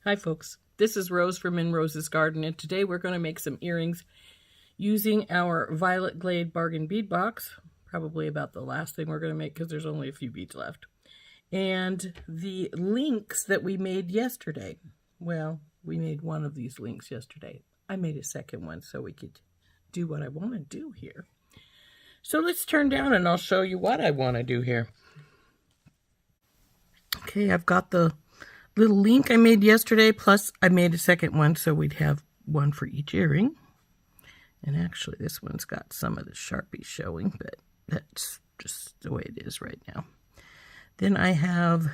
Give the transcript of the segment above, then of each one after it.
Hi folks, this is Rose from In Rose's Garden, and today we're going to make some earrings using our Violet Glade Bargain Bead Box. Probably about the last thing we're going to make because there's only a few beads left. And the links that we made yesterday. Well, we made one of these links yesterday. I made a second one so we could do what I want to do here. So let's turn down and I'll show you what I want to do here. Okay, I've got the little link I made yesterday, plus I made a second one so we'd have one for each earring. And actually this one's got some of the Sharpie showing, but that's just the way it is right now. Then I have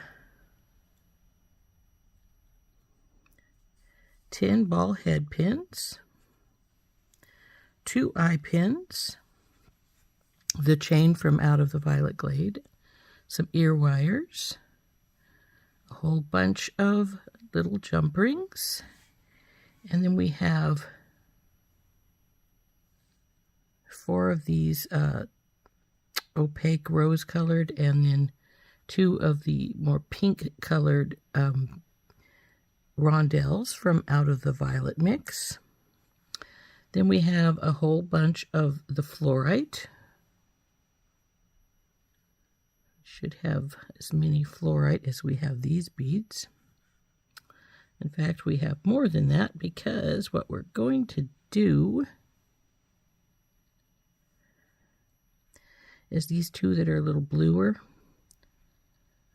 10 ball head pins, 2 eye pins, the chain from out of the Violet Glade, some ear wires, a whole bunch of little jump rings, and then we have 4 of these opaque rose colored, and then 2 of the more pink colored rondelles from out of the violet mix. Then we have a whole bunch of the fluorite. Should have as many fluorite as we have these beads. In fact, we have more than that because what we're going to do is these 2 that are a little bluer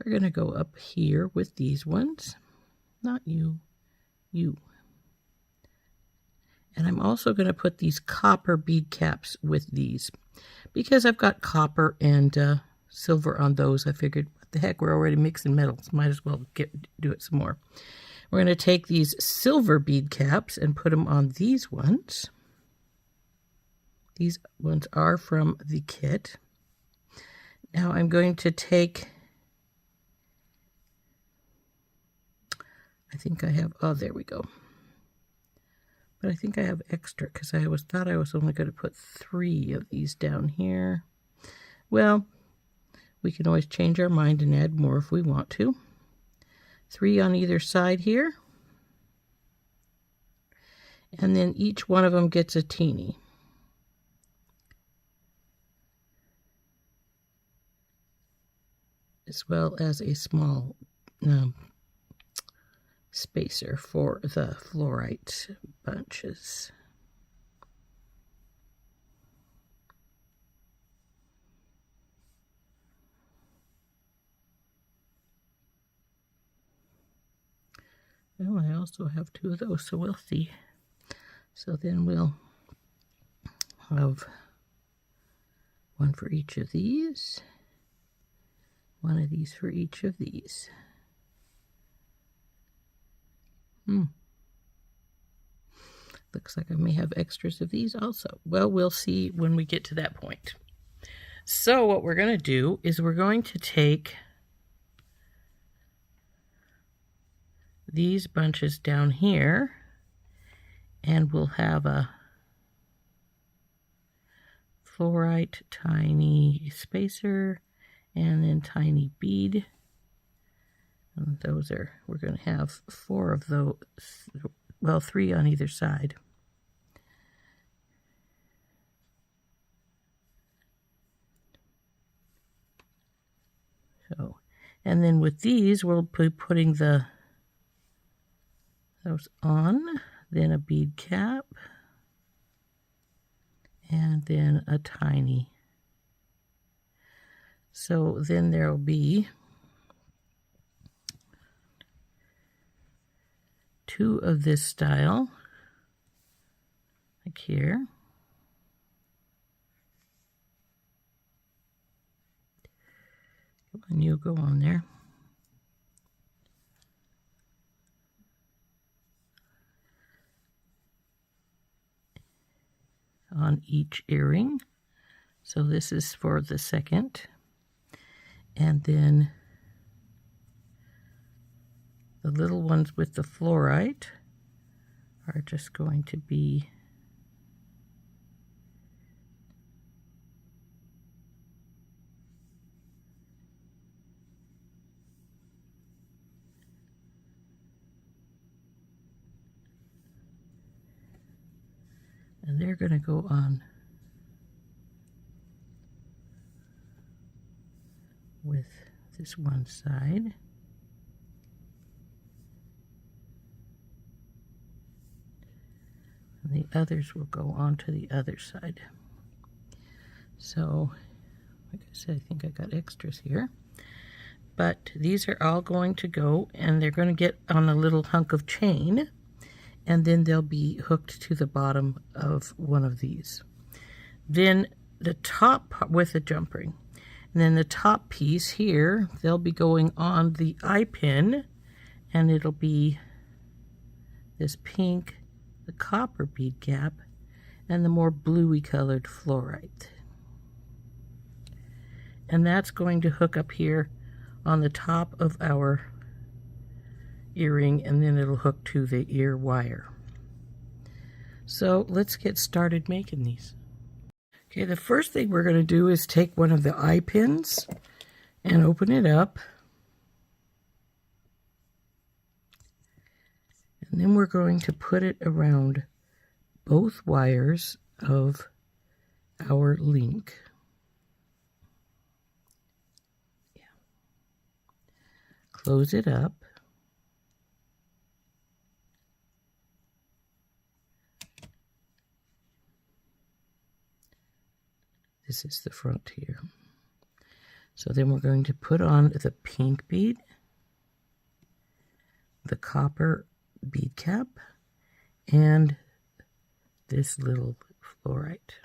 are going to go up here with these ones. Not you, you. And I'm also going to put these copper bead caps with these because I've got copper and silver on those. I figured, what the heck, we're already mixing metals. Might as well do it some more. We're going to take these silver bead caps and put them on these ones. These ones are from the kit. Now I'm going to take, I think I have, oh, there we go. But I think I have extra because I thought I was only going to put 3 of these down here. Well, we can always change our mind and add more if we want to. 3 on either side here. And then each one of them gets a teeny. As well as a small spacer for the fluorite bunches. Well, I also have 2 of those, so we'll see. So then we'll have 1 for each of these, 1 of these for each of these. Looks like I may have extras of these also. Well, we'll see when we get to that point. So what we're going to do is we're going to take these bunches down here, and we'll have a fluorite tiny spacer and then tiny bead. And those are, we're going to have 4 of those, well, 3 on either side. So, and then with these, we'll be putting those on, then a bead cap, and then a tiny. So then there'll be 2 of this style, like here. Come on, you go on there. On each earring. So this is for the second. And then the little ones with the fluorite are just going to be they're going to go on with this one side. And the others will go on to the other side. So, like I said, I think I got extras here. But these are all going to go, and they're going to get on a little hunk of chain, and then they'll be hooked to the bottom of one of these. Then the top with the jump ring. And then the top piece here, they'll be going on the eye pin, and it'll be this pink, the copper bead cap, and the more bluey colored fluorite. And that's going to hook up here on the top of our earring, and then it'll hook to the ear wire. So let's get started making these. Okay, the first thing we're going to do is take one of the eye pins and open it up. And then we're going to put it around both wires of our link. Yeah. Close it up. This is the front here. So then we're going to put on the pink bead, the copper bead cap, and this little fluorite.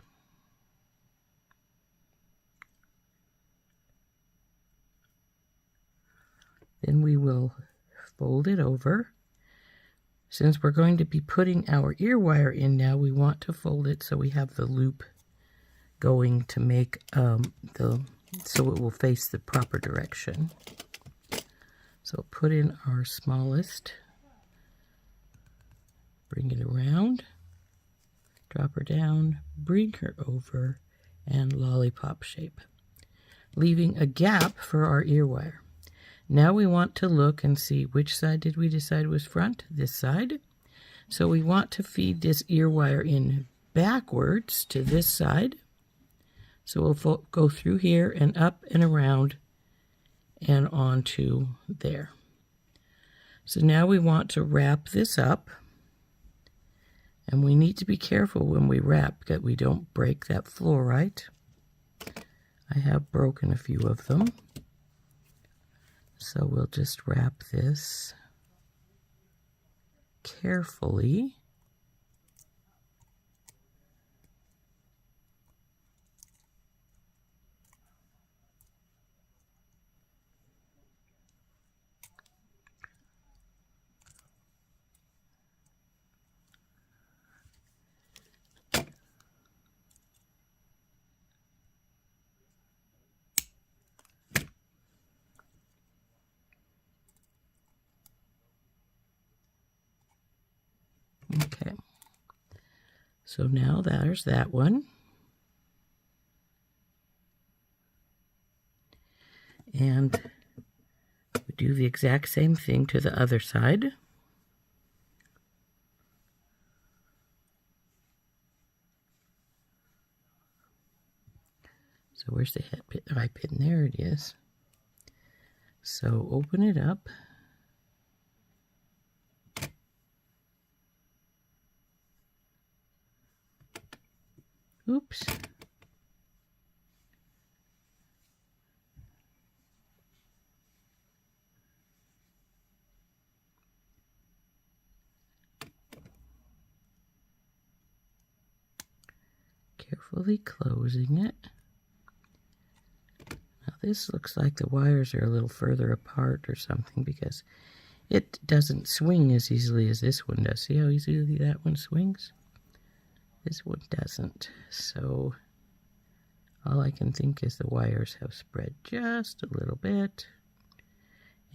Then we will fold it over. Since we're going to be putting our ear wire in now, we want to fold it so we have the loop going to make so it will face the proper direction. So put in our smallest, bring it around, drop her down, bring her over, and lollipop shape, leaving a gap for our ear wire. Now we want to look and see which side did we decide was front? This side. So we want to feed this ear wire in backwards to this side. So we'll go through here and up and around and onto there. So now we want to wrap this up. And we need to be careful when we wrap that we don't break that fluorite. I have broken a few of them. So we'll just wrap this carefully. Okay, so now there's that one. And we do the exact same thing to the other side. So where's the head pin? Eye pin? There it is. So open it up. Oops. Carefully closing it. Now this looks like the wires are a little further apart or something because it doesn't swing as easily as this one does. See how easily that one swings? This one doesn't. So all I can think is the wires have spread just a little bit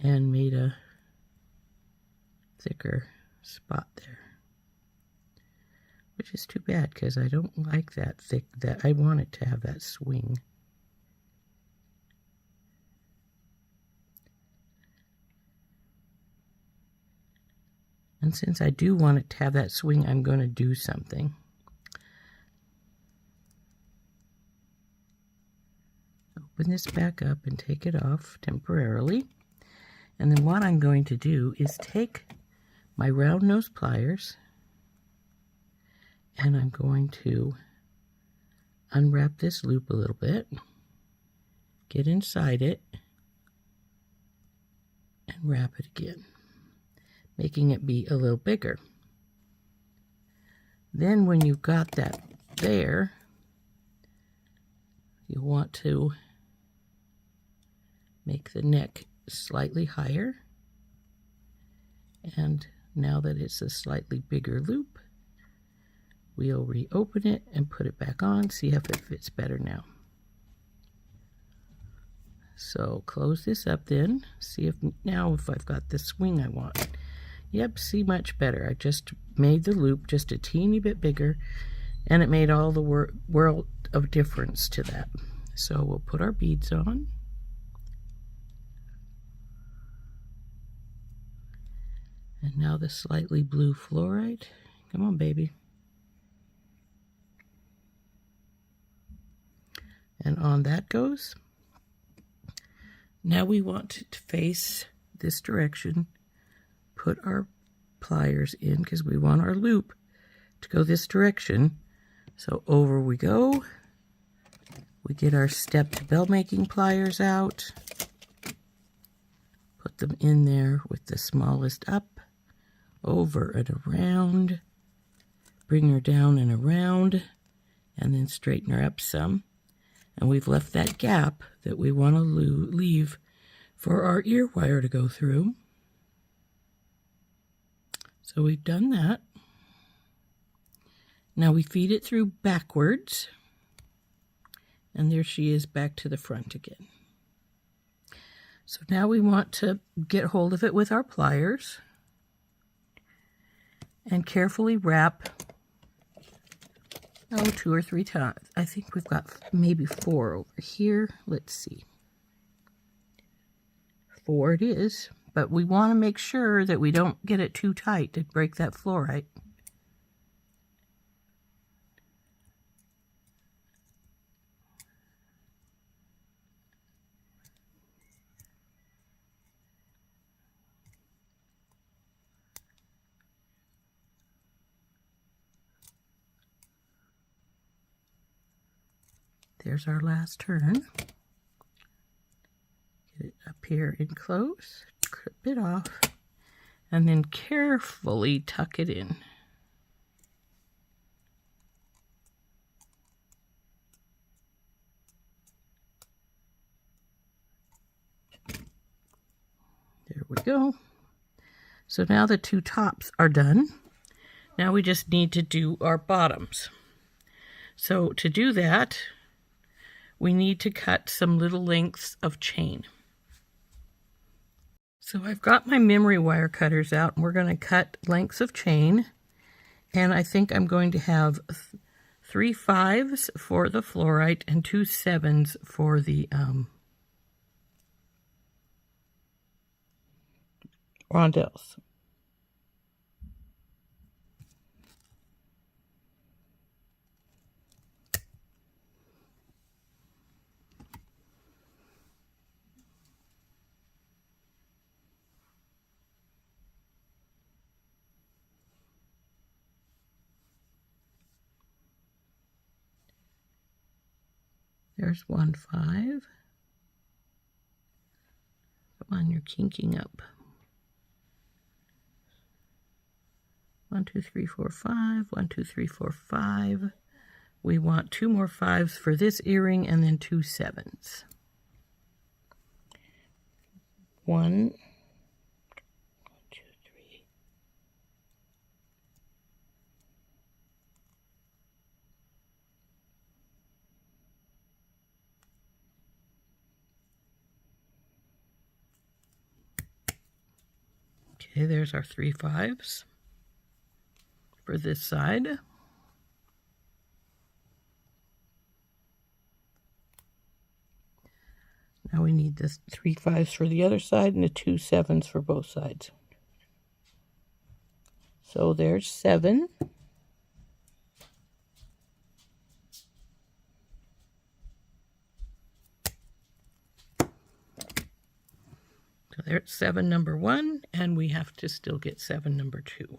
and made a thicker spot there. Which is too bad because I don't like that thick, that I want it to have that swing. And since I do want it to have that swing, I'm going to do something. open this back up and take it off temporarily. And then what I'm going to do is take my round nose pliers and I'm going to unwrap this loop a little bit, get inside it, and wrap it again, making it be a little bigger. Then when you've got that there, you want to make the neck slightly higher. And now that it's a slightly bigger loop, we'll reopen it and put it back on, see if it fits better now. So close this up then, see if now if I've got the swing I want. Yep, see, much better. I just made the loop just a teeny bit bigger, and it made all the world of difference to that. So we'll put our beads on. And now the slightly blue fluorite. Come on, baby. And on that goes. Now we want to face this direction, put our pliers in because we want our loop to go this direction. So over we go. We get our stepped bell making pliers out, put them in there with the smallest up, over and around, bring her down and around, and then straighten her up some. And we've left that gap that we want to leave for our ear wire to go through. So we've done that. Now we feed it through backwards. And there she is back to the front again. So now we want to get hold of it with our pliers and carefully wrap 2 or 3 times. I think we've got maybe 4 over here. Let's see. 4 it is, but we want to make sure that we don't get it too tight to break that fluorite. There's our last turn. Get it up here and close, clip it off, and then carefully tuck it in. There we go. So now the 2 tops are done. Now we just need to do our bottoms. So to do that, we need to cut some little lengths of chain. So I've got my memory wire cutters out, and we're going to cut lengths of chain. And I think I'm going to have 3 5s for the fluorite and 2 7s for the rondelles. There's 1 5. Come on, you're kinking up. 1 2 3 4 5. 1 2 3 4 5. We want 2 more 5s for this earring and then 2 7s. 1 2 3. Okay, there's our 3 5s for this side. Now we need the 3 5s for the other side and the 2 7s for both sides. So there's 7. There's 7 number 1, and we have to still get 7 number 2.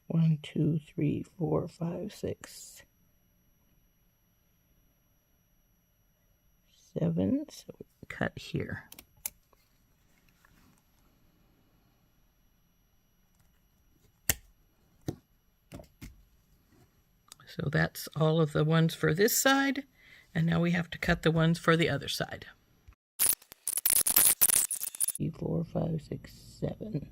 One, two, three, 4, 5, 6, 7. So we cut here. So that's all of the ones for this side, and now we have to cut the ones for the other side. 3, 4, 5, 6, 7.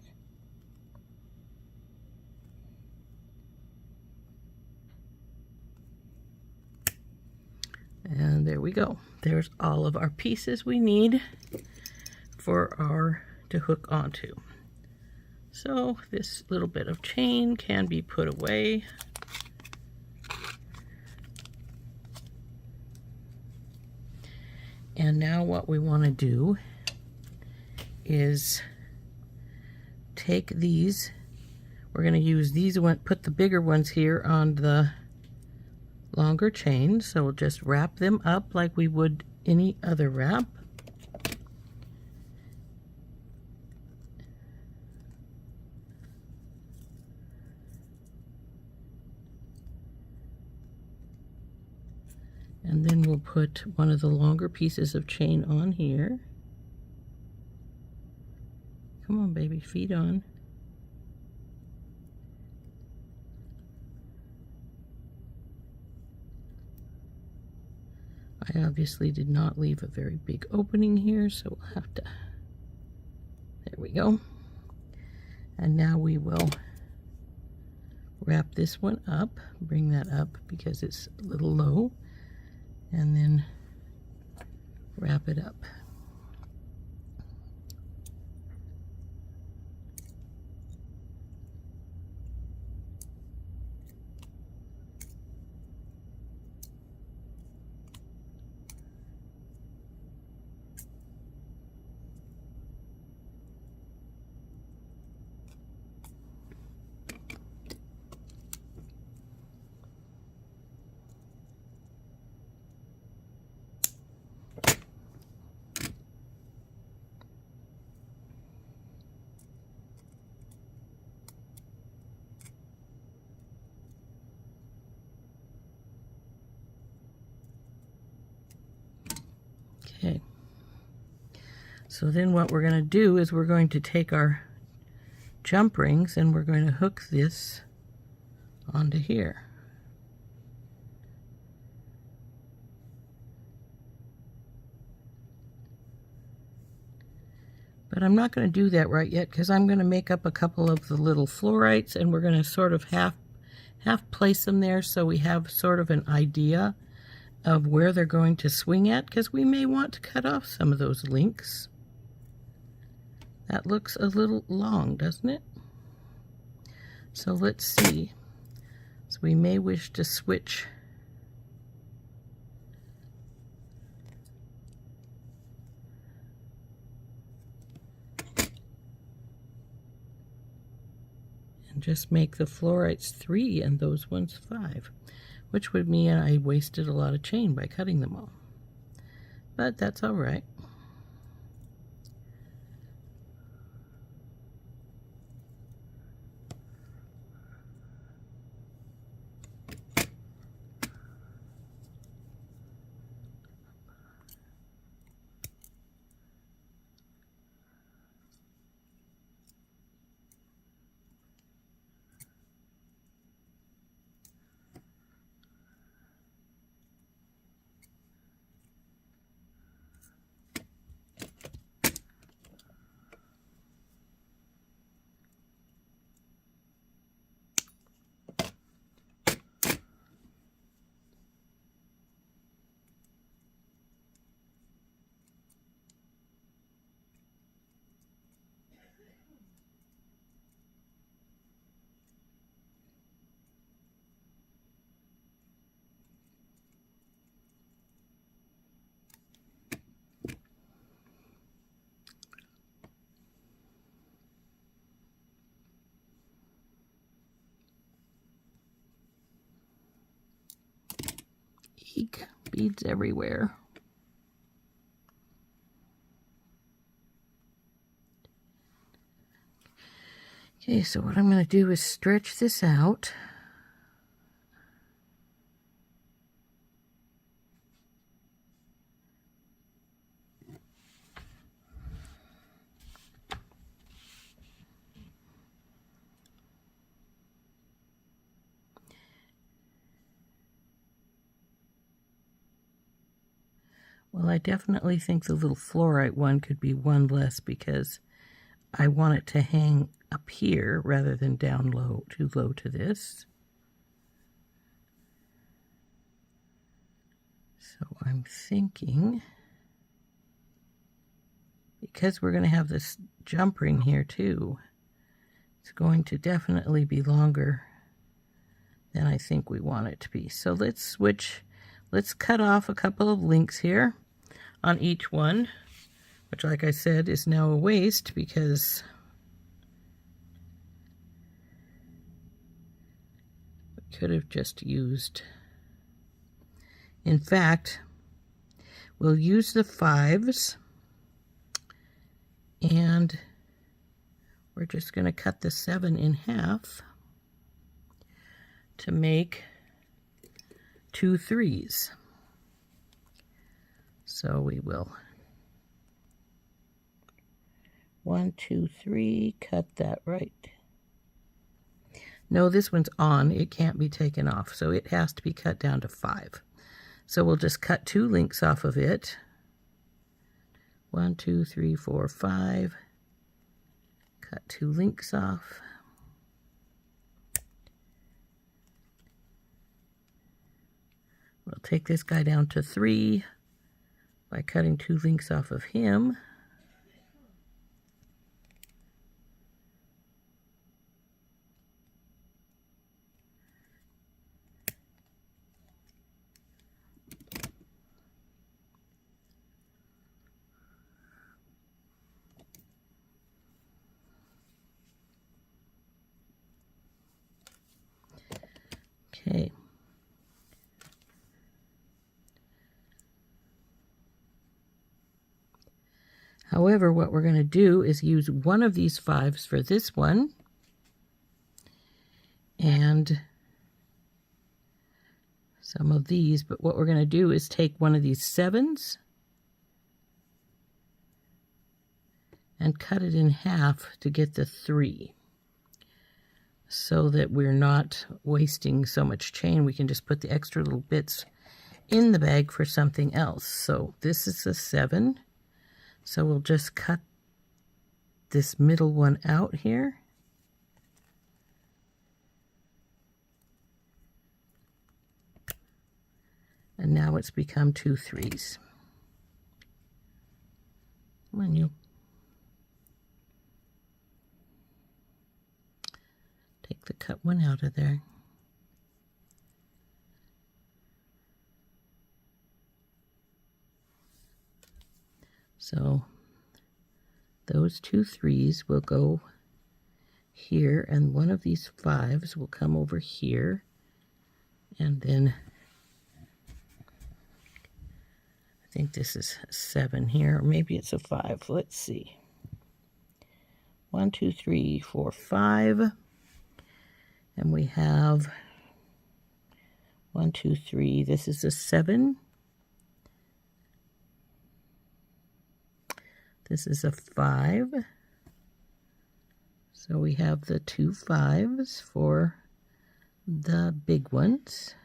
And there we go. There's all of our pieces we need for our to hook onto. So this little bit of chain can be put away. And now what we want to do is take these. We're going to use these, put the bigger ones here on the longer chain. So we'll just wrap them up like we would any other wrap. And then we'll put one of the longer pieces of chain on here. Come on, baby, feet on. I obviously did not leave a very big opening here, so we'll have to, there we go. And now we will wrap this one up, bring that up because it's a little low, and then wrap it up. Okay, so then what we're going to do is we're going to take our jump rings and we're going to hook this onto here. But I'm not going to do that right yet because I'm going to make up a couple of the little fluorites, and we're going to sort of half place them there so we have sort of an idea of where they're going to swing at, because we may want to cut off some of those links. That looks a little long, doesn't it? So let's see. So we may wish to switch and just make the fluorites 3 and those ones 5. Which would mean I wasted a lot of chain by cutting them all. But that's all right. Eek, beads everywhere. Okay, so what I'm going to do is stretch this out. Well, I definitely think the little fluorite one could be one less because I want it to hang up here rather than down low, too low to this. So I'm thinking, because we're going to have this jump ring here too, it's going to definitely be longer than I think we want it to be. So let's switch, let's cut off a couple of links here on each one, which, like I said, is now a waste because we could have just used, in fact, we'll use the 5s, and we're just going to cut the 7 in half to make 2 3s. So we will 1 2 3, cut that right. No, this one's on, it can't be taken off, so it has to be cut down to 5. So we'll just cut 2 links off of it. 1 2 3 4 5. Cut 2 links off. We'll take this guy down to 3 by cutting 2 links off of him. Okay. However, what we're going to do is use one of these 5s for this one, and some of these, but what we're going to do is take one of these 7s and cut it in half to get the 3, so that we're not wasting so much chain. We can just put the extra little bits in the bag for something else. So this is a 7. So we'll just cut this middle one out here. And now it's become 2 3s. Come on, you. Take the cut one out of there. So those 2 3s will go here, and one of these 5s will come over here, and then I think this is a 7 here, or maybe it's a 5. Let's see. 1 2 3 4 5, and we have 1 2 3. This is a 7. This is a 5. So we have the 2 5s for the big ones.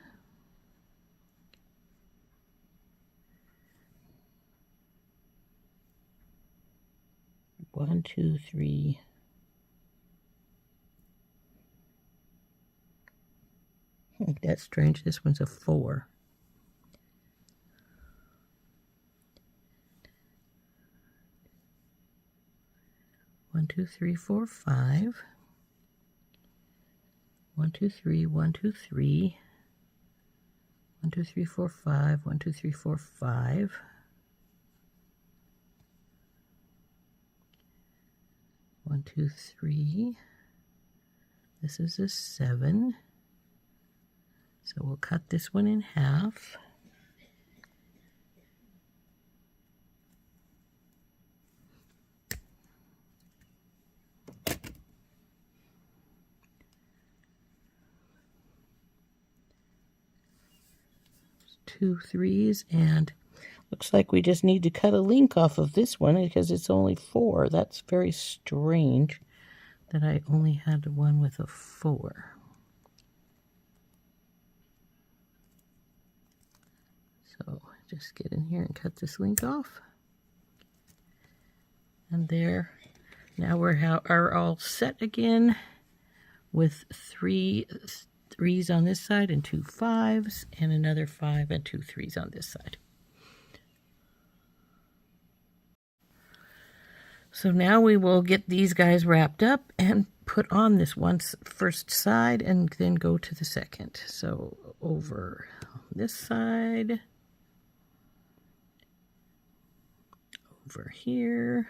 One, two, three. That's strange. This one's a 4. 1 2 3 4 5. 1 2 3 1 2 3. 1 2 3 4 5. 1 2 3 4 5. 1 2 3. This is a 7. So we'll cut this one in half. 2 3s, and looks like we just need to cut a link off of this one because it's only 4. That's very strange that I only had one with a 4. So just get in here and cut this link off. And there, now are all set again with 3 3s on this side and 2 5s and another 5 and 2 3s on this side. So now we will get these guys wrapped up and put on this first side and then go to the second. So over this side, over here,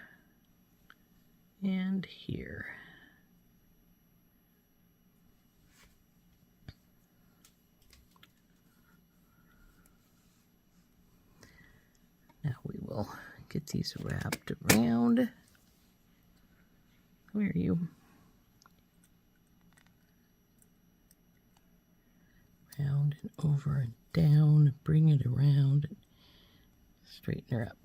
and here. Now we will get these wrapped around. Where are you? Round and over and down, bring it around, and straighten her up.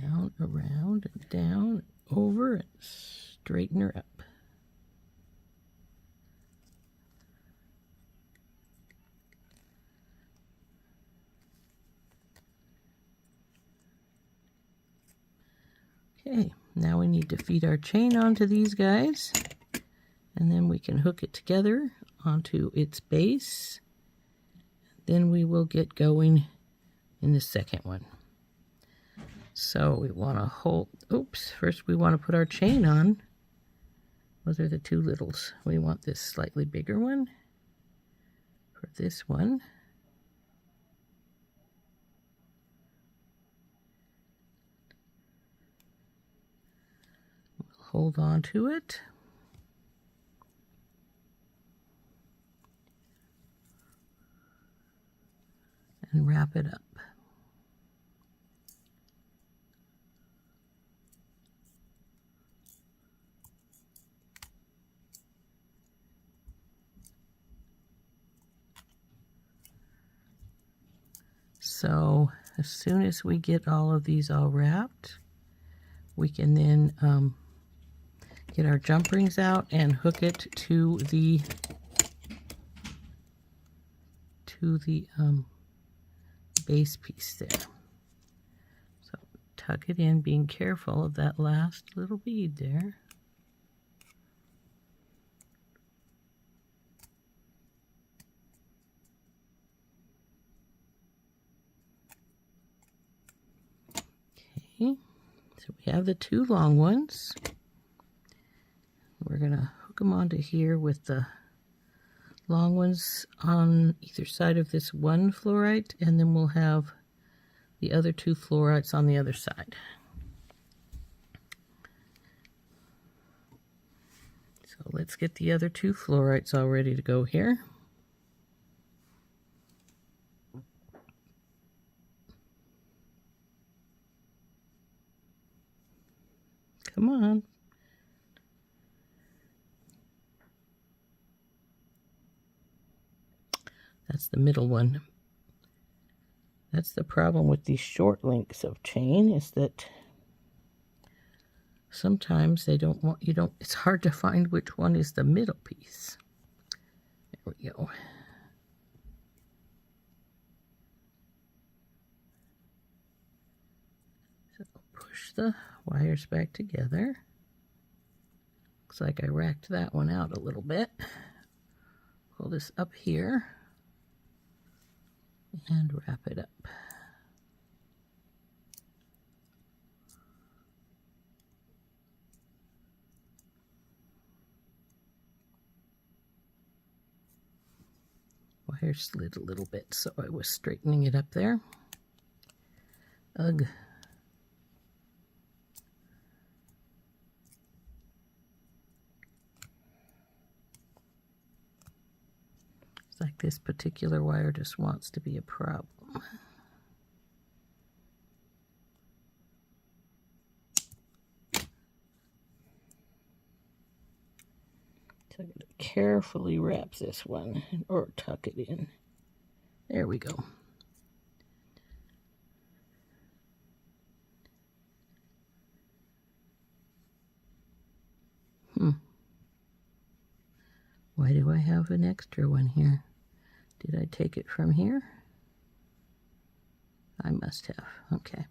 Down, around, and down, over, and straighten her up. Okay, now we need to feed our chain onto these guys, and then we can hook it together onto its base. Then we will get going in the second one. So we want to hold, first we want to put our chain on. Those are the 2 littles. We want this slightly bigger one for this one. Hold on to it. And wrap it up. So as soon as we get all of these all wrapped, we can then get our jump rings out and hook it to the base piece there. So tuck it in, being careful of that last little bead there. Okay, so we have the 2 long ones. We're going to hook them onto here with the long ones on either side of this one fluorite, and then we'll have the other 2 fluorites on the other side. So let's get the other 2 fluorites all ready to go here. Come on. That's the middle one. That's the problem with these short links of chain, is that sometimes they don't want, it's hard to find which one is the middle piece. There we go. So push the wires back together. Looks like I racked that one out a little bit. Pull this up here and wrap it up. Wire slid a little bit, so I was straightening it up there. Ugh. It's like this particular wire just wants to be a problem. So I'm going to carefully wrap this one or tuck it in. There we go. Why do I have an extra one here? Did I take it from here? I must have. Okay.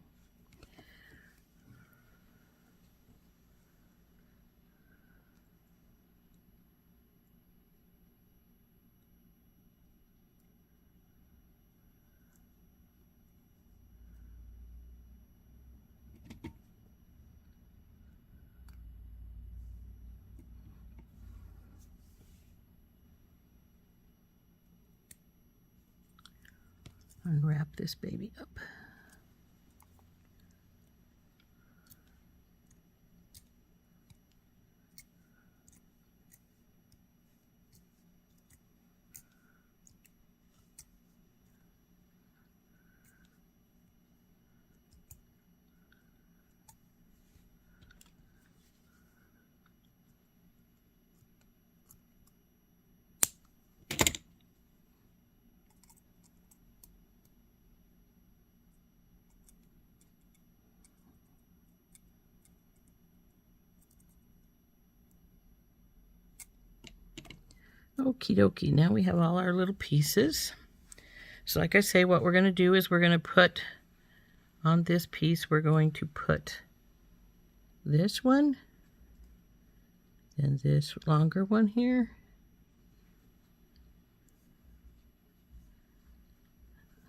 Unwrap this baby up. Okie dokie, now we have all our little pieces. So like I say, what we're going to do is we're going to put on this piece, we're going to put this one and this longer one here.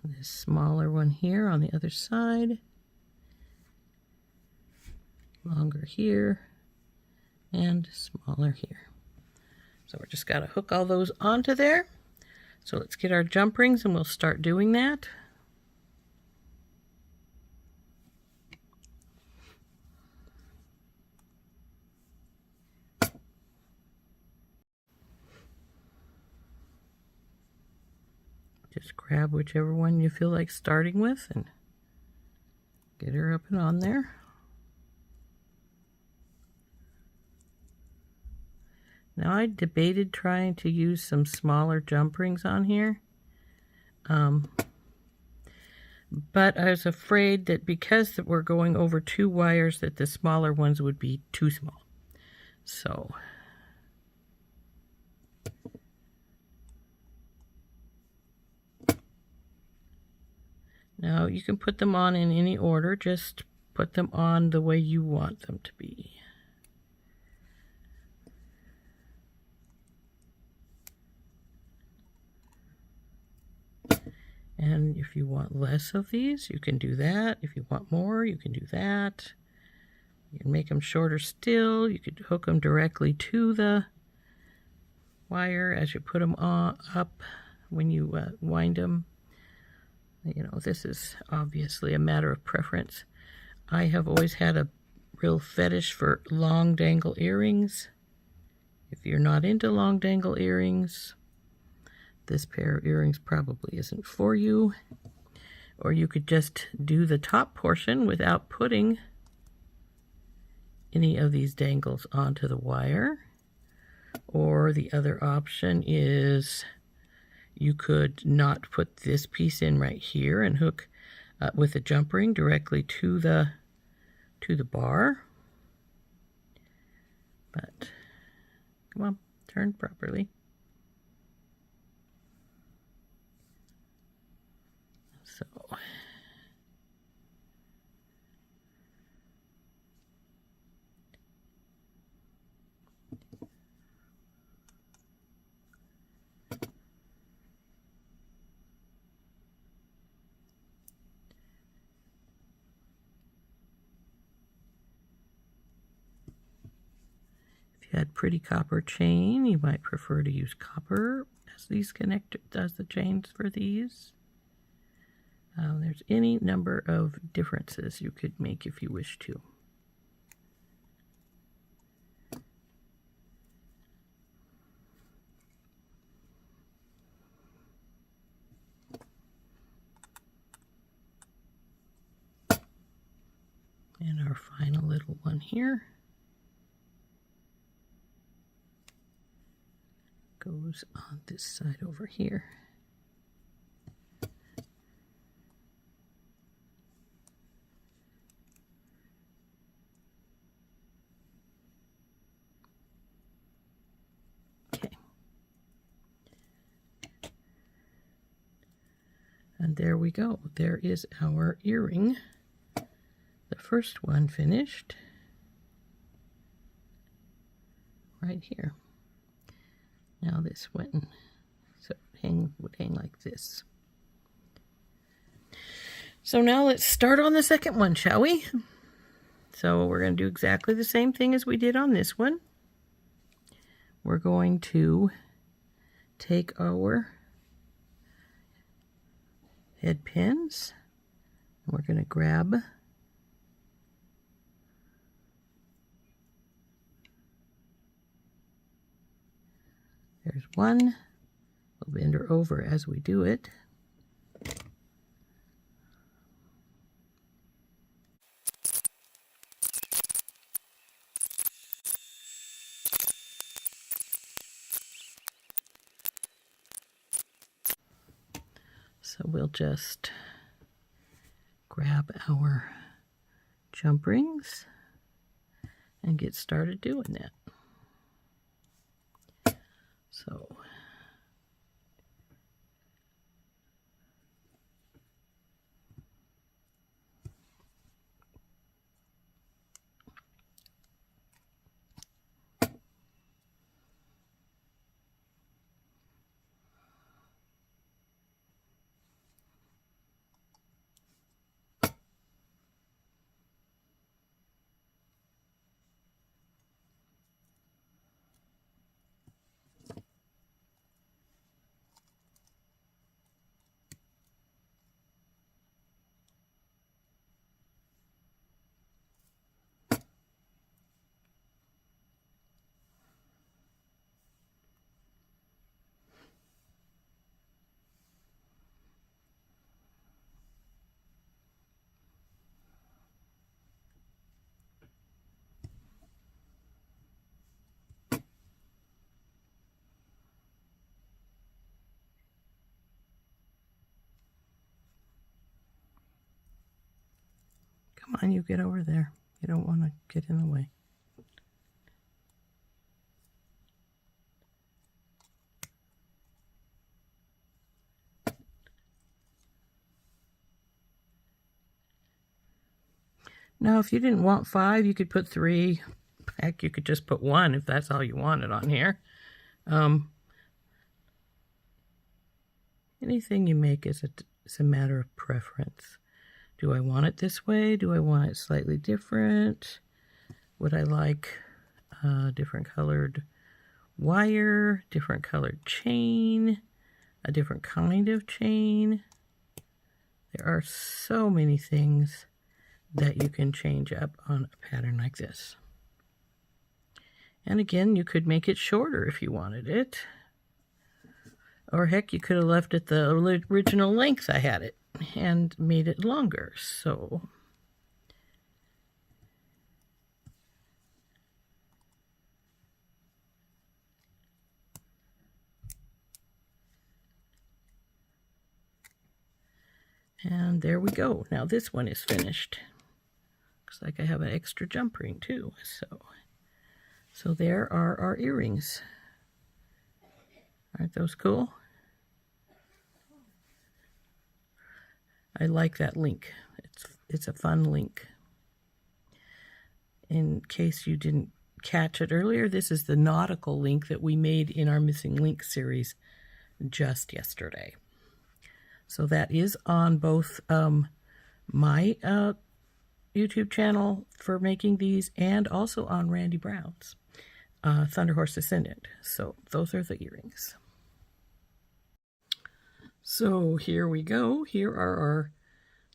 This smaller one here on the other side. Longer here and smaller here. So we're just got to hook all those onto there. So let's get our jump rings and we'll start doing that. Just grab whichever one you feel like starting with and get her up and on there. Now I debated trying to use some smaller jump rings on here, but I was afraid that because we're going over 2 wires that the smaller ones would be too small. So now you can put them on in any order, just put them on the way you want them to be. And if you want less of these, you can do that. If you want more, you can do that. You can make them shorter still. You could hook them directly to the wire as you put them on, up when you wind them. You know, this is obviously a matter of preference. I have always had a real fetish for long dangle earrings. If you're not into long dangle earrings, this pair of earrings probably isn't for you. Or you could just do the top portion without putting any of these dangles onto the wire. Or the other option is you could not put this piece in right here and hook with a jump ring directly to the bar. But come on, turn properly. So if you had pretty copper chain, you might prefer to use copper as these connectors, as the chains for these. There's any number of differences you could make if you wish to. And our final little one here. goes on this side over here. Okay. And there we go. There is our earring. The first one finished. Right here. Now this one, so it would hang like this. So now let's start on the second one, shall we? So we're going to do exactly the same thing as we did on this one. We're going to take our head pins, and we're going to grab there's one. We'll bend her over as we do it. So we'll just grab our jump rings and get started doing that. So come on, you get over there. You don't want to get in the way. Now, if you didn't want 5, you could put 3. Heck, you could just put 1 if that's all you wanted on here. Anything you make is a matter of preference. Do I want it this way? Do I want it slightly different? Would I like a different colored wire, different colored chain, a different kind of chain? There are so many things that you can change up on a pattern like this. And again, you could make it shorter if you wanted it. Or heck, you could have left it the original length I had it and made it longer. So and there we go. Now this one is finished. Looks like I have an extra jump ring too. So there are our earrings. Aren't those cool? I like that link. It's a fun link. In case you didn't catch it earlier, this is the nautical link that we made in our Missing Link series just yesterday. So that is on both my YouTube channel for making these and also on Randy Brown's Thunder Horse Descendant. So those are the earrings. So here we go. Here are our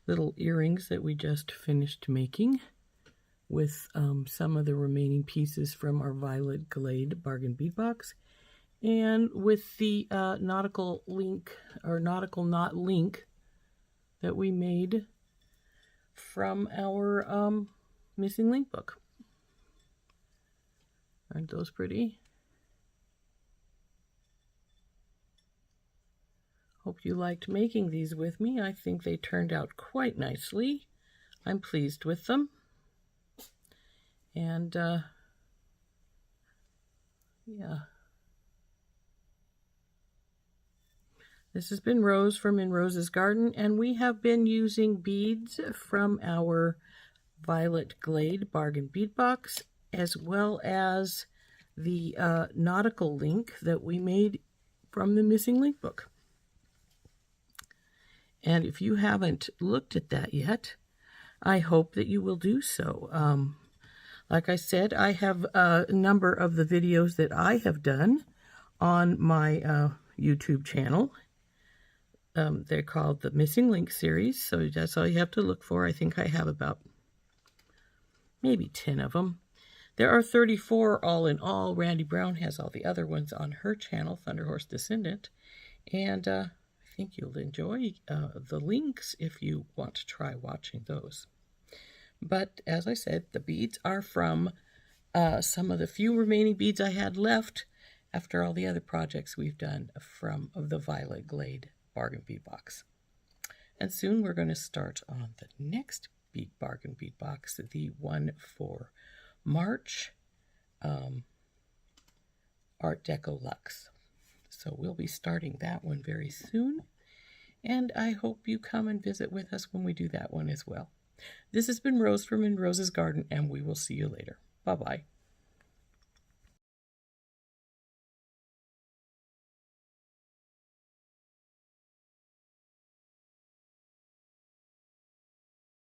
little earrings that we just finished making with some of the remaining pieces from our Violet Glade Bargain Bead Box, and with the nautical link or nautical knot link that we made from our Missing Link book. Aren't those pretty? Hope you liked making these with me. I think they turned out quite nicely. I'm pleased with them. And, yeah. This has been Rose from In Rose's Garden, and we have been using beads from our Violet Glade Bargain Bead Box, as well as the nautical link that we made from the Missing Link book. And if you haven't looked at that yet, I hope that you will do so. Like I said, I have a number of the videos that I have done on my YouTube channel. They're called the Missing Link series, so that's all you have to look for. I think I have about maybe 10 of them. There are 34 all in all. Randy Brown has all the other ones on her channel, Thunder Horse Descendant, and I think you'll enjoy the links if you want to try watching those. But as I said, the beads are from some of the few remaining beads I had left after all the other projects we've done from the Violet Glade Bargain Bead Box. And soon we're going to start on the next Bargain Bead Box, the one for March, Art Deco Luxe. So we'll be starting that one very soon, and I hope you come and visit with us when we do that one as well. This has been Rose from In Rose's Garden, and we will see you later. Bye-bye.